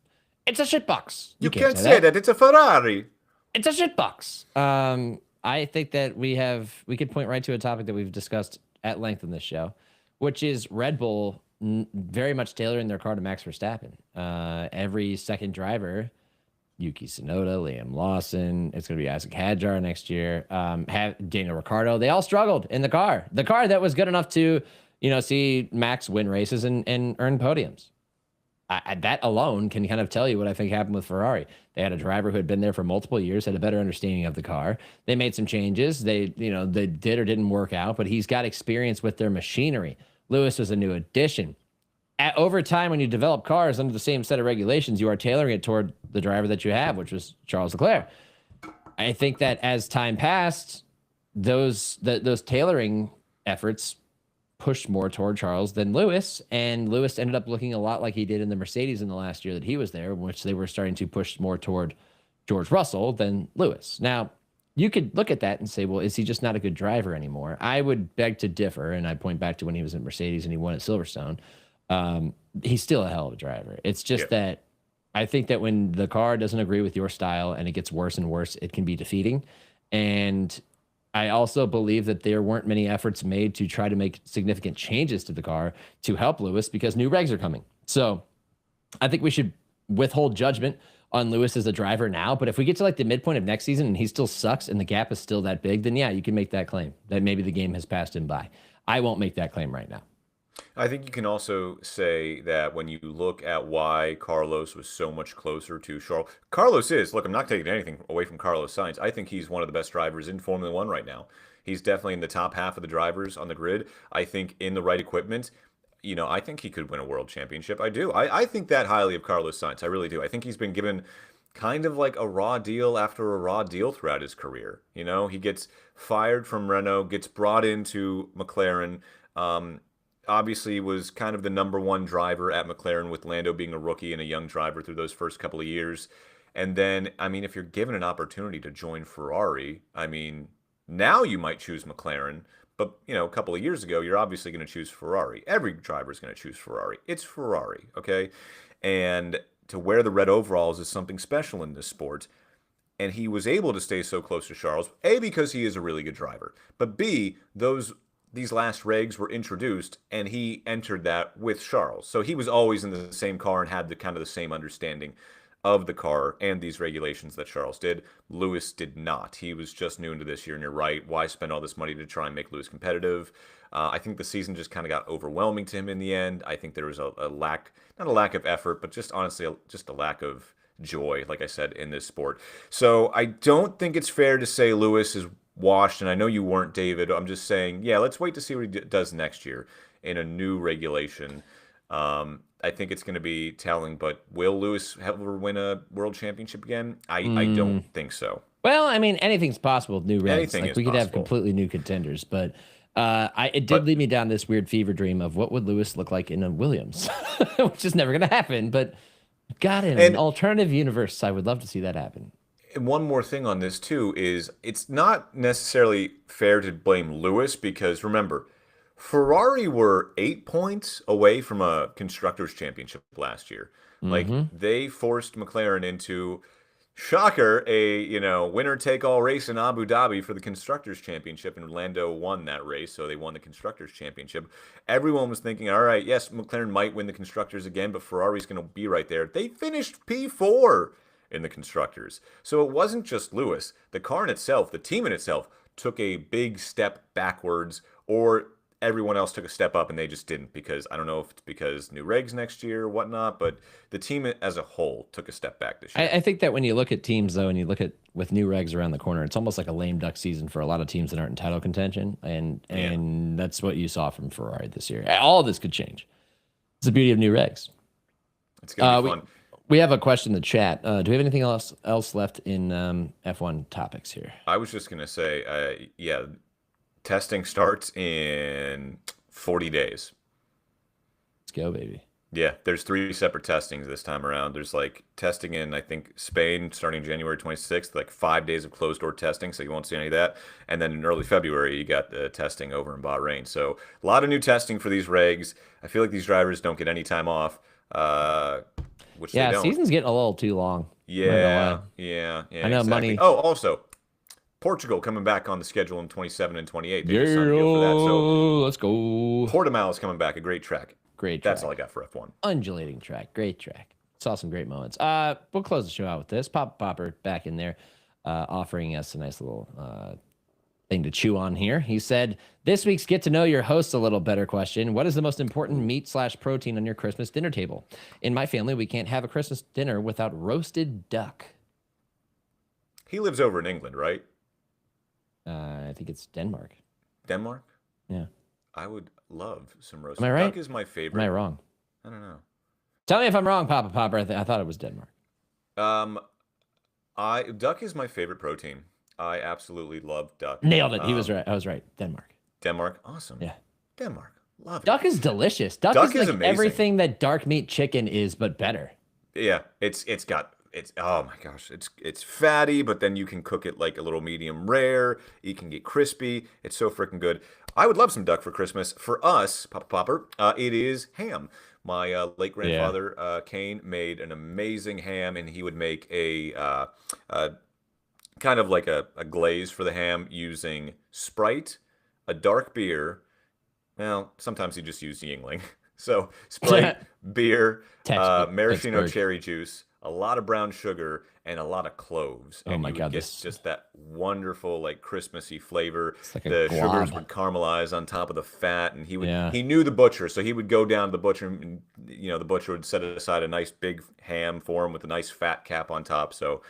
It's a shitbox. You can't say that. It's a Ferrari. It's a shitbox. I think that we could point right to a topic that we've discussed at length in this show, which is Red Bull very much tailoring their car to Max Verstappen. Every second driver, Yuki Tsunoda, Liam Lawson, it's going to be Isaac Hadjar next year, Daniel Ricciardo, they all struggled in the car that was good enough to, see Max win races and earn podiums. That alone can kind of tell you what I think happened with Ferrari. They had a driver who had been there for multiple years, had a better understanding of the car. They made some changes. They did or didn't work out, but he's got experience with their machinery. Lewis was a new addition. Over time, when you develop cars under the same set of regulations, you are tailoring it toward the driver that you have, which was Charles Leclerc. I think that as time passed, those tailoring efforts pushed more toward Charles than Lewis, and Lewis ended up looking a lot like he did in the Mercedes in the last year that he was there, in which they were starting to push more toward George Russell than Lewis. Now, you could look at that and say, well, is he just not a good driver anymore? I would beg to differ, and I point back to when he was in Mercedes and he won at Silverstone. He's still a hell of a driver. It's just that I think that when the car doesn't agree with your style and it gets worse and worse, it can be defeating. And I also believe that there weren't many efforts made to try to make significant changes to the car to help Lewis because new regs are coming. So I think we should withhold judgment on Lewis as a driver now. But if we get to like the midpoint of next season and he still sucks and the gap is still that big, then yeah, you can make that claim that maybe the game has passed him by. I won't make that claim right now. I think you can also say that when you look at why Carlos was so much closer to Charles. Look, I'm not taking anything away from Carlos Sainz. I think he's one of the best drivers in Formula One right now. He's definitely in the top half of the drivers on the grid. I think in the right equipment, I think he could win a world championship. I do. I think that highly of Carlos Sainz. I really do. I think he's been given kind of like a raw deal after a raw deal throughout his career. He gets fired from Renault, gets brought into McLaren. Obviously was kind of the number one driver at McLaren with Lando being a rookie and a young driver through those first couple of years. And then, I mean, if you're given an opportunity to join Ferrari, I mean, now you might choose McLaren, but a couple of years ago, you're obviously going to choose Ferrari. Every driver is going to choose Ferrari. It's Ferrari, okay? And to wear the red overalls is something special in this sport. And he was able to stay so close to Charles, A, because he is a really good driver, but B, these last regs were introduced and he entered that with Charles. So he was always in the same car and had the kind of the same understanding of the car and these regulations that Charles did. Lewis did not. He was just new into this year, and you're right. Why spend all this money to try and make Lewis competitive? I think the season just kind of got overwhelming to him in the end. I think there was a lack, not a lack of effort, but just honestly, just a lack of joy, like I said, in this sport. So I don't think it's fair to say Lewis is washed, and I know you weren't, David. I'm just saying, yeah, let's wait to see what he does next year in a new regulation. I think it's going to be telling, but will Lewis ever win a world championship again? I don't think so. Well, I mean, anything's possible with new regs. Anything like is we could have possible. completely new contenders, but it did lead me down this weird fever dream of what would Lewis look like in a Williams, which is never going to happen. But God, in an alternative universe, I would love to see that happen. And one more thing on this too is it's not necessarily fair to blame Lewis because remember, Ferrari were 8 points away from a constructors championship last year. Like they forced McLaren into shocker, a winner take all race in Abu Dhabi for the constructors championship, and Lando won that race, so they won the constructors championship. Everyone was thinking, all right, yes, McLaren might win the constructors again, but Ferrari's going to be right there. They finished P4 in the constructors. So it wasn't just Lewis. The car in itself, the team in itself, took a big step backwards, or everyone else took a step up and they just didn't, because I don't know if it's because new regs next year or whatnot, but the team as a whole took a step back this year. I think that when you look at teams, though, and you look at with new regs around the corner, it's almost like a lame duck season for a lot of teams that aren't in title contention, and that's what you saw from Ferrari this year. All of this could change. It's the beauty of new regs. It's gonna be fun. We have a question in the chat. Do we have anything else left in F1 topics here? I was just gonna say, yeah, testing starts in 40 days. Let's go, baby. Yeah, there's 3 separate testings this time around. There's like testing in, I think, Spain starting January 26th, like 5 days of closed door testing, so you won't see any of that. And then in early February, you got the testing over in Bahrain. So a lot of new testing for these regs. I feel like these drivers don't get any time off, which they don't. Season's getting a little too long. Yeah. I know money. Oh, also, Portugal coming back on the schedule in 27 and 28. They just signed a deal for that. So let's go. Portimao is coming back, a great track. Great track. That's all I got for F1. Undulating track. Great track. Saw some great moments. We'll close the show out with this. Popper back in there, offering us a nice little thing to chew on here. He said, this week's get to know your host a little better question. What is the most important meat/protein on your Christmas dinner table? In my family, we can't have a Christmas dinner without roasted duck. He lives over in England, right? I think it's Denmark. Denmark? Yeah. I would love some roasted Am I right? duck is my favorite. Am I wrong? I don't know. Tell me if I'm wrong, Popper. I thought it was Denmark. Duck is my favorite protein. I absolutely love duck. Nailed it. He was right. I was right. Denmark. Denmark. Awesome. Yeah. Denmark. Love it. Duck is delicious. Duck is like amazing. Everything that dark meat chicken is, but better. Yeah, it's oh my gosh, it's fatty, but then you can cook it like a little medium rare. You can get crispy. It's so freaking good. I would love some duck for Christmas. For us, Popper, it is ham. My late grandfather Kane made an amazing ham, and he would make a kind of like a glaze for the ham using Sprite, a dark beer. Well, sometimes he just used Yingling. So Sprite, beer, maraschino cherry juice, a lot of brown sugar, and a lot of cloves. Oh and my you would God, get this just that wonderful like Christmassy flavor. like The a glob. sugars would caramelize on top of the fat, and he Yeah. knew the butcher, so he would go down to the butcher, and the butcher would set aside a nice big ham for him with a nice fat cap on top. So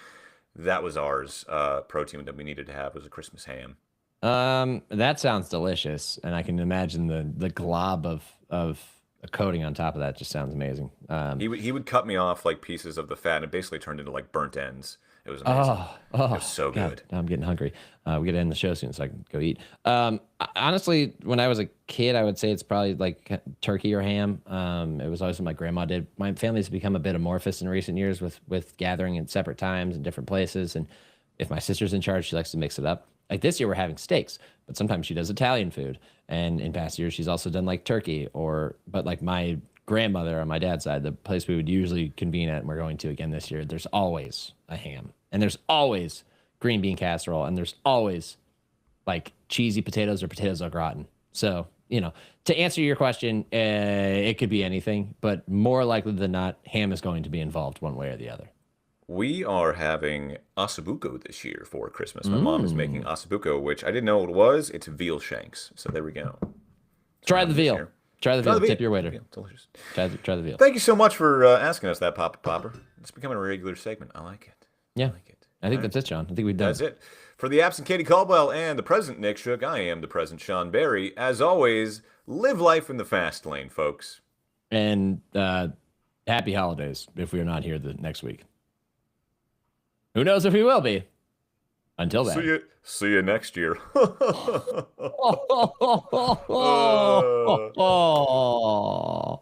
that was ours protein that we needed to have was a Christmas ham. That sounds delicious, and I can imagine the glob of a coating on top of that just sounds amazing. He would cut me off like pieces of the fat, and it basically turned into like burnt ends. It was amazing. It was so God, good. now I'm getting hungry. We got to end the show soon so I can go eat. Honestly, when I was a kid, I would say it's probably like turkey or ham. It was always what my grandma did. My family's become a bit amorphous in recent years with gathering at separate times in different places. And if my sister's in charge, she likes to mix it up. Like this year, we're having steaks, but sometimes she does Italian food. And in past years, she's also done like turkey but like my grandmother on my dad's side, the place we would usually convene at, and we're going to again this year, there's always a ham, and there's always green bean casserole, and there's always like cheesy potatoes or potatoes au gratin. So, to answer your question, it could be anything, but more likely than not, ham is going to be involved one way or the other. We are having ossobuco this year for Christmas. My mom is making ossobuco, which I didn't know what it was. It's veal shanks. So there we go. Try the veal. Try the veal. Tip your waiter. Delicious. Try the veal. Thank you so much for asking us that, Papa Popper. It's becoming a regular segment. I like it. Yeah. I like it. I think that's it, John. I think we've done That's it. For the absent Katie Caldwell and the present Nick Shook, I am the present Sean Barry. As always, live life in the fast lane, folks. And happy holidays if we're not here the next week. Who knows if we will be? Until then. See you next year. Oh.